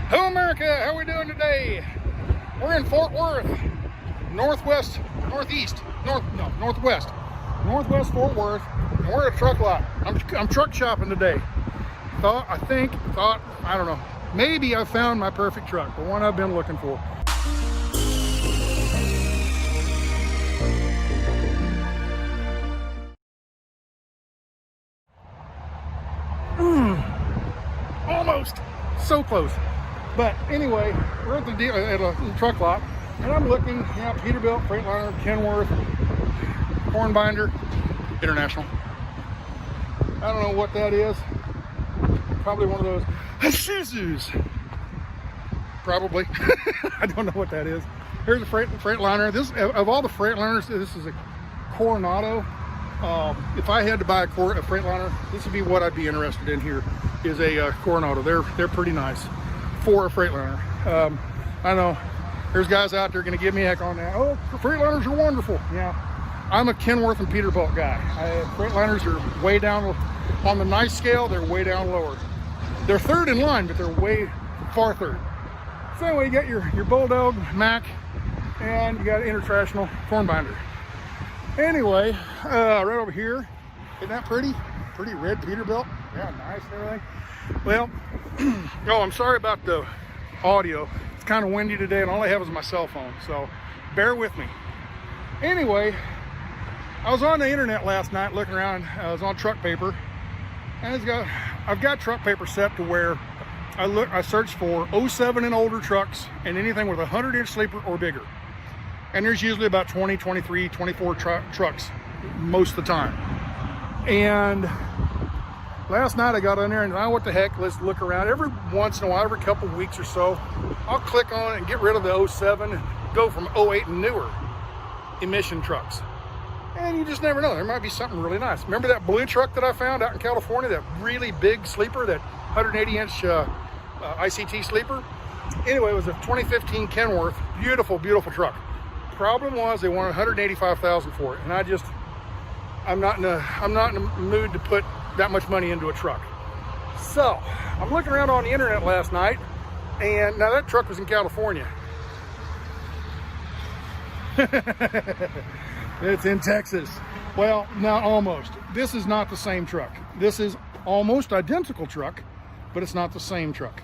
Hello America, how are we doing today? We're in Fort Worth, northwest Fort Worth, and we're at a truck lot. I'm truck shopping today. I don't know, maybe I found my perfect truck, the one I've been looking for. Almost, so close. But anyway, we're at the truck lot, and I'm looking, Peterbilt, Freightliner, Kenworth, Hornbinder, International. I don't know what that is. Probably one of those Isuzus. Probably. I don't know what that is. Here's a Freightliner. This, of all the Freightliners, this is a Coronado. If I had to buy a Freightliner, this would be what I'd be interested in here. Is a Coronado. They're pretty nice for a Freightliner. I know there's guys out there going to give me heck on that. Oh, Freightliners are wonderful. Yeah, I'm a Kenworth and Peterbilt guy. Freightliners are way down on the nice scale. They're way down lower. They're third in line, but they're way far third. So anyway, you got your Bulldog Mac, and you got an International Hornbinder. Anyway, right over here, isn't that pretty? Pretty red Peterbilt. Yeah, nice and everything. Well, oh, I'm sorry about the audio. It's kind of windy today, and all I have is my cell phone, so bear with me. Anyway, I was on the internet last night looking around. I was on truck paper, and I've got truck paper set to where I searched for 07 and older trucks and anything with a 100-inch sleeper or bigger. And there's usually about 20, 23, 24 trucks most of the time. And last night I got on there and what the heck, let's look around. Every once in a while, every couple of weeks or so, I'll click on it and get rid of the 07 and go from 08 and newer emission trucks. And you just never know, there might be something really nice. Remember that blue truck that I found out in California, that really big sleeper, that 180-inch ICT sleeper? Anyway, it was a 2015 Kenworth, beautiful, beautiful truck. Problem was they wanted $185,000 for it, and I'm not in a mood to put that much money into a truck. So I'm looking around on the internet last night, and now that truck was in California. It's in Texas. Well, not almost. This is not the same truck. This is almost identical truck, but it's not the same truck.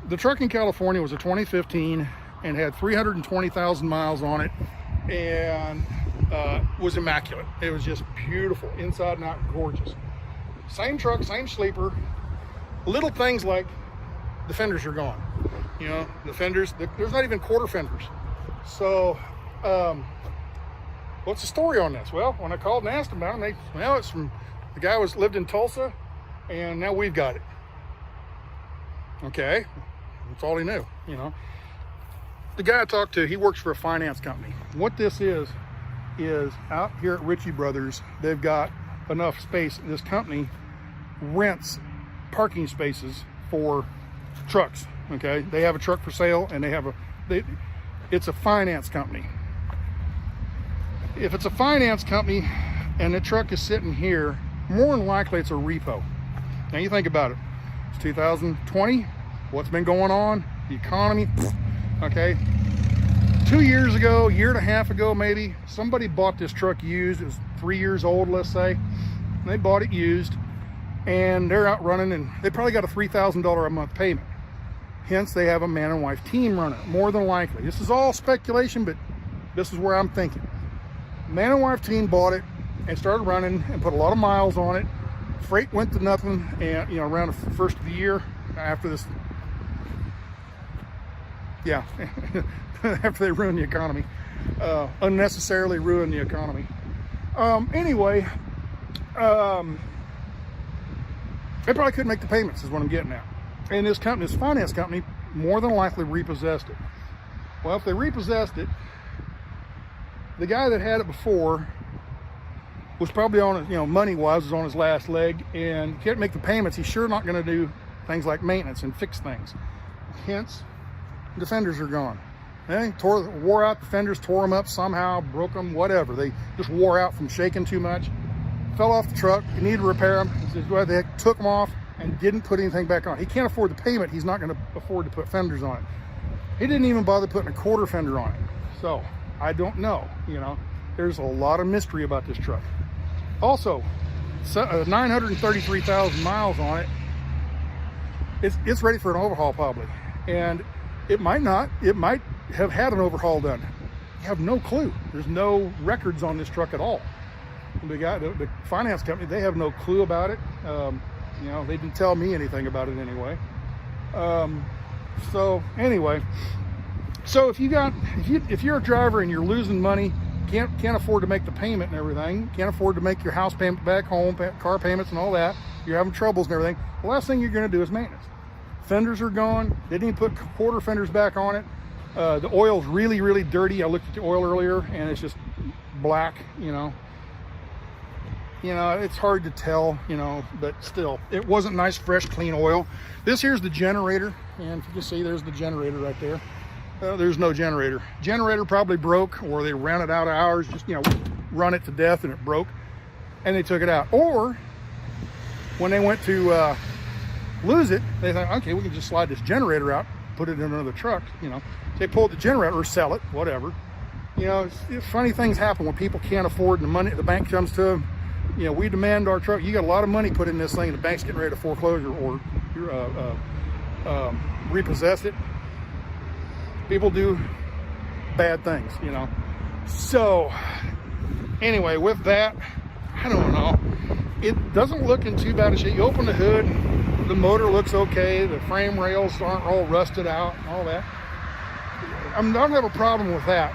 The truck in California was a 2015 and had 320,000 miles on it, and was immaculate. It was just beautiful, inside and out, gorgeous. Same truck, same sleeper. Little things like the fenders are gone. The fenders, there's not even quarter fenders. So, what's the story on this? Well, when I called and asked about it, it's from the guy lived in Tulsa, and now we've got it. Okay, that's all he knew. The guy I talked to, he works for a finance company. What this is out here at Ritchie Brothers, they've got enough space. This company rents parking spaces for trucks. Okay, they have a truck for sale, and it's a finance company. If it's a finance company and the truck is sitting here, more than likely it's a repo. Now you think about it. It's 2020. What's been going on? The economy. Okay. 2 years ago, year and a half ago maybe, somebody bought this truck used. It was 3 years old, let's say. And they bought it used, and they're out running, and they probably got a $3,000 a month payment. Hence, they have a man and wife team running it, more than likely. This is all speculation, but this is where I'm thinking. Man and wife team bought it and started running and put a lot of miles on it. Freight went to nothing, and around the first of the year after this. Yeah, after they ruined the economy, unnecessarily ruined the economy. Anyway, they probably couldn't make the payments is what I'm getting at. And this finance company, more than likely repossessed it. Well, if they repossessed it, the guy that had it before was probably on, money-wise, was on his last leg, and can't make the payments. He's sure not going to do things like maintenance and fix things. Hence, the fenders are gone. They wore out the fenders, tore them up somehow, broke them, whatever. They just wore out from shaking too much. Fell off the truck. You need to repair them. They took them off, and didn't put anything back on. He can't afford the payment. He's not going to afford to put fenders on it. He didn't even bother putting a quarter fender on it. So I don't know, you know, there's a lot of mystery about this truck. Also, 933,000 miles on it. It's ready for an overhaul probably. And it might not, it might have had an overhaul done. You have no clue. There's no records on this truck at all. The finance company, they have no clue about it. You know, they didn't tell me anything about it anyway. So anyway, so if you're a driver and you're losing money, can't afford to make the payment and everything, can't afford to make your house payment back home, car payments and all that, you're having troubles and everything, the last thing you're going to do is maintenance. Fenders are gone. They didn't even put quarter fenders back on it. The oil's really, really dirty. I looked at the oil earlier and it's just black, you know. It's hard to tell, you know, but still, it wasn't nice, fresh, clean oil. This here's the generator, and if you can see, there's the generator right there. There's no generator. Generator probably broke, or they ran it out of hours, just, you know, run it to death and it broke, and they took it out. Or when they went to lose it, they thought, okay, we can just slide this generator out, put it in another truck, you know. They pulled the generator or sell it, whatever. You know, funny things happen when people can't afford the money. The bank comes to them. You know, we demand our truck. You got a lot of money put in this thing. The bank's getting ready to foreclosure or repossess it. People do bad things, you know. So anyway, with that, I don't know. It doesn't look in too bad a shape. You open the hood, the motor looks okay. The frame rails aren't all rusted out and all that. I don't have a problem with that.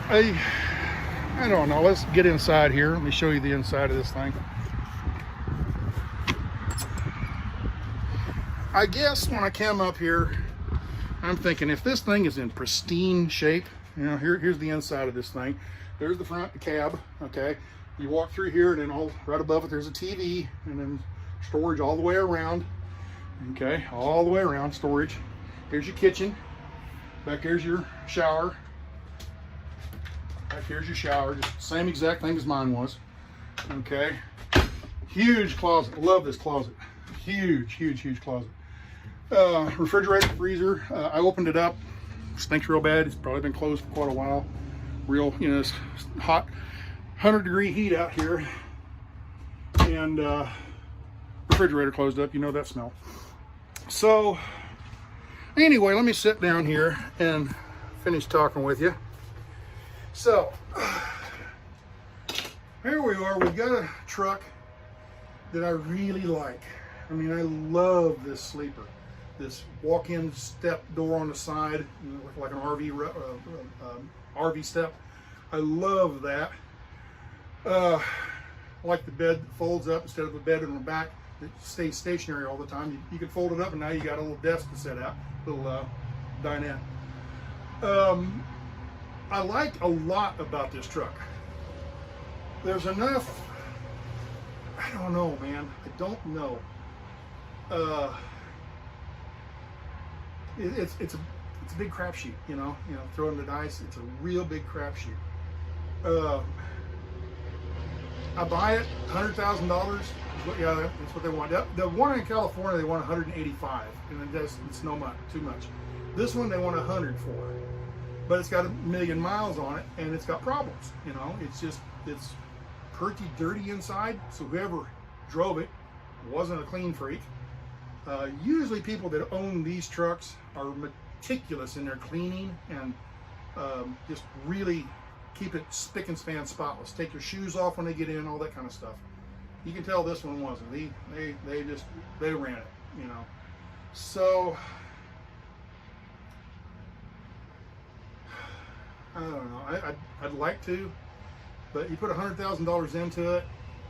I don't know. Let's get inside here. Let me show you the inside of this thing. I guess when I came up here, I'm thinking if this thing is in pristine shape, you know, here's the inside of this thing. There's the front, the cab, okay? You walk through here and then right above it, there's a TV and then storage all the way around, okay? All the way around, storage. Here's your kitchen. Back here's your shower. Back here's your shower, just the same exact thing as mine was. Okay. Huge closet. Love this closet. Huge, huge, huge closet. Refrigerator, freezer. I opened it up. Stinks real bad. It's probably been closed for quite a while. Real, you know, it's hot, 100-degree heat out here. And refrigerator closed up. You know that smell. So anyway, let me sit down here and finish talking with you. So, here we are. We've got a truck that I really like. I mean, I love this sleeper. This walk-in step door on the side, you know, like an RV step. I love that. I like the bed that folds up instead of a bed in the back that stays stationary all the time. You can fold it up, and now you got a little desk to set out, little dinette. I like a lot about this truck. There's enough, I don't know, man. I don't know. It's a big crapshoot, you know, throwing the dice. It's a real big crapshoot. I buy it, $100,000. Yeah, that's what they want. The one in California, they want 185, and it's no much, too much. This one they want 100 for. But it's got 1 million miles on it, and it's got problems. You know, it's pretty dirty inside. So whoever drove it wasn't a clean freak. Usually people that own these trucks are meticulous in their cleaning and just really keep it spick and span spotless. Take your shoes off when they get in, all that kind of stuff. You can tell this one wasn't. They ran it, you know. So I don't know. I'd like to, but you put $100,000 into it,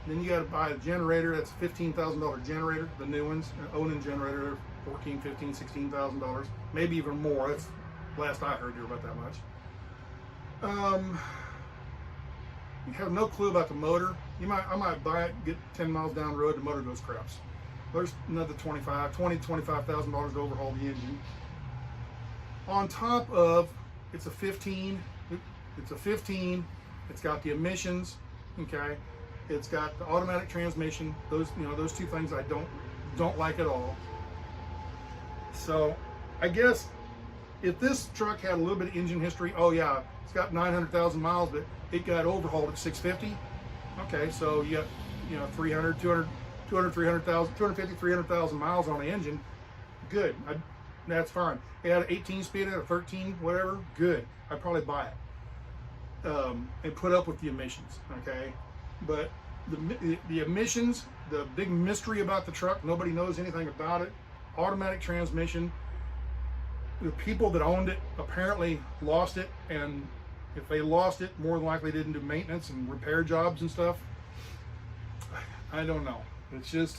then you got to buy a generator. That's a $15,000 generator. The new ones, Onan generator, $14,000, $15,000, $16,000, maybe even more. That's last I heard. They're about that much. You have no clue about the motor. I might buy it, get 10 miles down the road, the motor goes craps. There's another $25,000 to overhaul the engine. On top of, it's a 15. It's got the emissions, okay? It's got the automatic transmission. Those, you know, those two things I don't like at all. So I guess if this truck had a little bit of engine history, oh yeah, it's got 900,000 miles, but it got overhauled at 650. Okay, so you got, you know, 300, 200, 200, 300,000, 250, 300,000 miles on the engine. Good, that's fine. It had an 18 speed, a 13, whatever, good. I'd probably buy it and put up with the emissions, okay? But the emissions, the big mystery about the truck, nobody knows anything about it. Automatic transmission. The people that owned it apparently lost it, and if they lost it, more than likely didn't do maintenance and repair jobs and stuff. I don't know. It's just,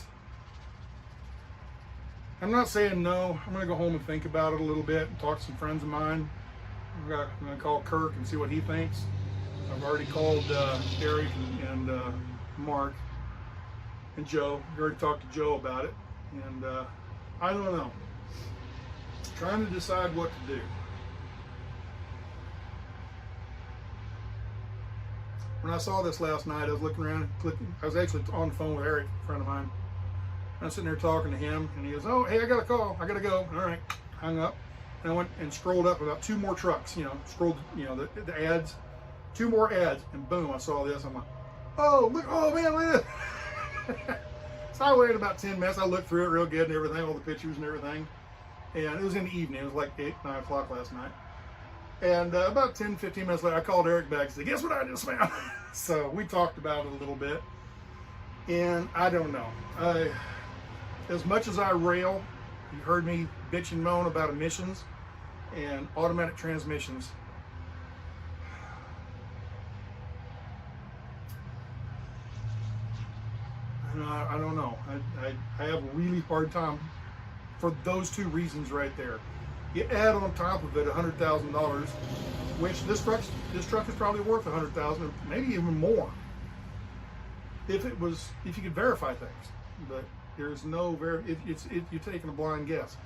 I'm not saying no. I'm gonna go home and think about it a little bit and talk to some friends of mine. I'm gonna call Kirk and see what he thinks. I've already called Eric and Mark and Joe. I already talked to Joe about it, and I don't know. Trying to decide what to do. When I saw this last night, I was looking around, clicking. I was actually on the phone with Eric, a friend of mine. I was sitting there talking to him, and he goes, "Oh, hey, I got a call. I gotta go." All right, hung up, and I went and scrolled up about 2 more trucks. You know, scrolled, you know, the ads, 2 more ads, and boom, I saw this. I'm like, "Oh, look! Oh man, look at this!" So I waited about 10 minutes. I looked through it real good and everything, all the pictures and everything. And it was in the evening. It was like 8, 9 o'clock last night. And about 10, 15 minutes later, I called Eric back and said, "Guess what I just found?" So we talked about it a little bit. And I don't know. As much as I rail, you heard me bitch and moan about emissions and automatic transmissions. I don't know. I have a really hard time for those 2 reasons right there. You add on top of it $100,000, which this truck is probably worth $100,000, maybe even more, if you could verify things. But there's no you're taking a blind guess.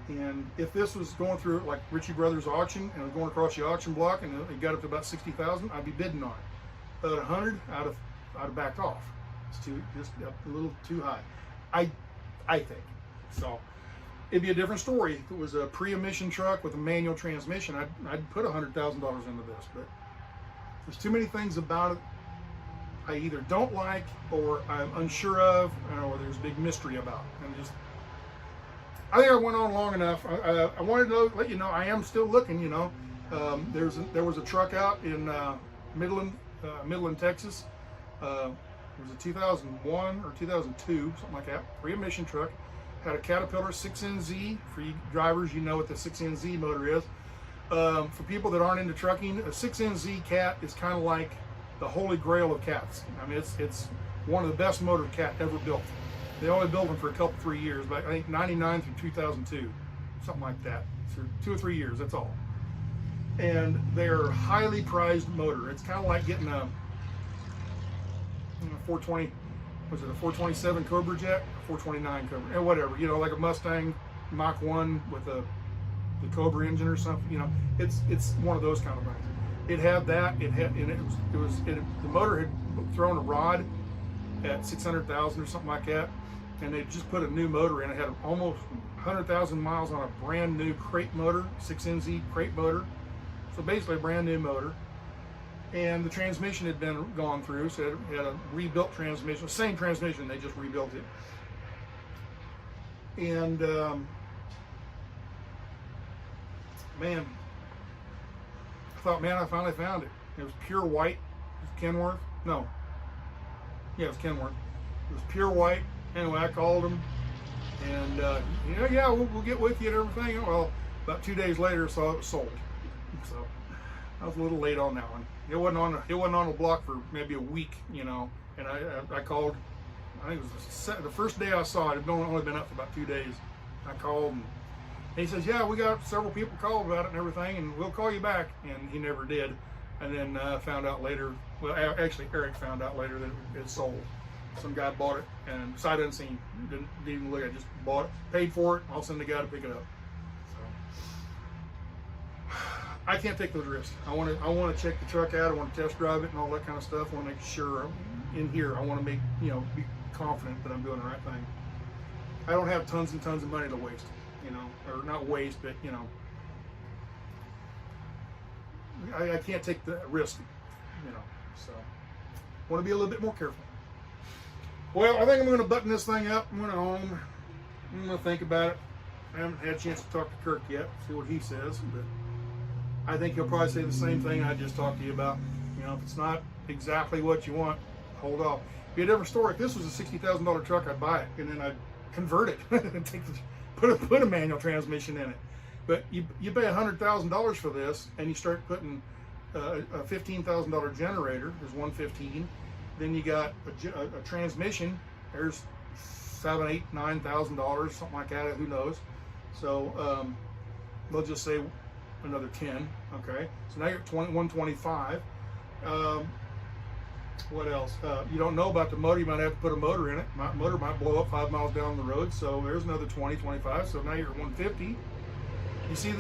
And if this was going through like Ritchie Brothers auction and it was going across the auction block and it got up to about 60,000, I'd be bidding on it. But at 100, I'd have backed off. It's just a little too high, I think. So it'd be a different story if it was a pre-emission truck with a manual transmission. I'd put $100,000 into this, but there's too many things about it I either don't like or I'm unsure of, or there's a big mystery about. And I think I went on long enough. I wanted to let you know I am still looking. You know, there was a truck out in Midland, Texas. It was a 2001 or 2002, something like that, pre-emission truck. Had a Caterpillar 6NZ. For you drivers, you know what the 6NZ motor is. For people that aren't into trucking, a 6NZ cat is kind of like the holy grail of cats. I mean, it's one of the best motor cat ever built. They only built them for a couple, 3 years, but I think 99 through 2002, something like that. For 2 or 3 years, that's all. And they're a highly prized motor. It's kind of like getting a 420, was it a 427 Cobra jet? 429 Cobra, whatever, you know, like a Mustang Mach 1 with the Cobra engine or something, you know, it's one of those kind of things. It had that, the motor had thrown a rod at 600,000 or something like that, and they just put a new motor in. It had almost 100,000 miles on a brand new crate motor, 6NZ crate motor, so basically a brand new motor. And the transmission had been gone through, so it had a rebuilt transmission, same transmission, they just rebuilt it. And man, I thought, man, I finally found it. It was pure white. It was Kenworth. No. Yeah, it was Kenworth. It was pure white. Anyway, I called them, and you know, yeah, we'll get with you and everything. Well, about 2 days later, so it was sold. So I was a little late on that one. It wasn't on the block for maybe a week, you know. And I called. I think it was the first day I saw it. It had only been up for about 2 days. I called, and he says, "Yeah, we got several people called about it and everything, and we'll call you back." And he never did. And then found out later. Well, actually, Eric found out later that it sold. Some guy bought it, and sight unseen. Didn't even look at it. Just bought it, paid for it. I'll send the guy to pick it up. I can't take those risks. I want to check the truck out. I want to test drive it and all that kind of stuff. I want to make sure in here. I want to make, you know, be confident that I'm doing the right thing. I don't have tons and tons of money to waste, you know, or not waste, but you know, I can't take the risk, you know, so I want to be a little bit more careful. Well, I think I'm going to button this thing up. I'm going to home. I'm going to think about it. I haven't had a chance to talk to Kirk yet, see what he says, but I think he'll probably say the same thing I just talked to you about. You know, if it's not exactly what you want, hold off. Be a different story. If this was a $60,000 truck, I'd buy it and then I'd convert it and put a manual transmission in it. But you pay $100,000 for this, and you start putting a $15,000 generator. There's 115. Then you got a transmission. There's $7,000, $8,000, $9,000, something like that. Who knows? So they'll just say another 10. Okay. So now you're at 125. What else? You don't know about the motor. You might have to put a motor in it. My motor might blow up 5 miles down the road. So there's another 20, 25. So now you're at 150. You see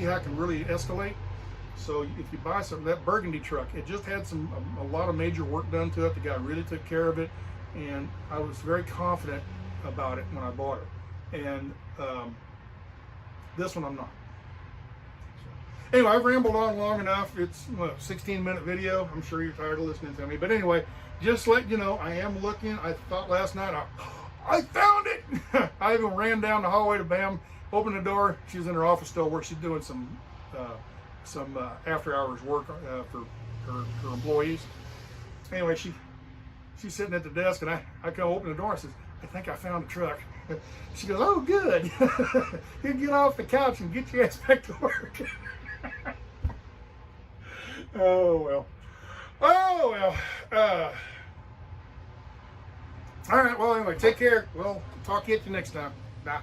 how it can really escalate? So if you buy some, that burgundy truck, it just had a lot of major work done to it. The guy really took care of it, and I was very confident about it when I bought it. And this one I'm not. So, anyway, I've rambled on long enough. It's a 16-minute video. I'm sure you're tired of listening to me. But anyway, just to let you know, I am looking. I thought last night, I found it. I even ran down the hallway to Bam, opened the door. She was in her office still, where she's doing some after-hours work for her employees. Anyway, she's sitting at the desk, and I come open the door. I says, I think I found a truck. She goes, oh, good. You get off the couch and get your ass back to work. Oh, well. Oh, well. All right, well, anyway, take care. We'll talk to you next time. Bye.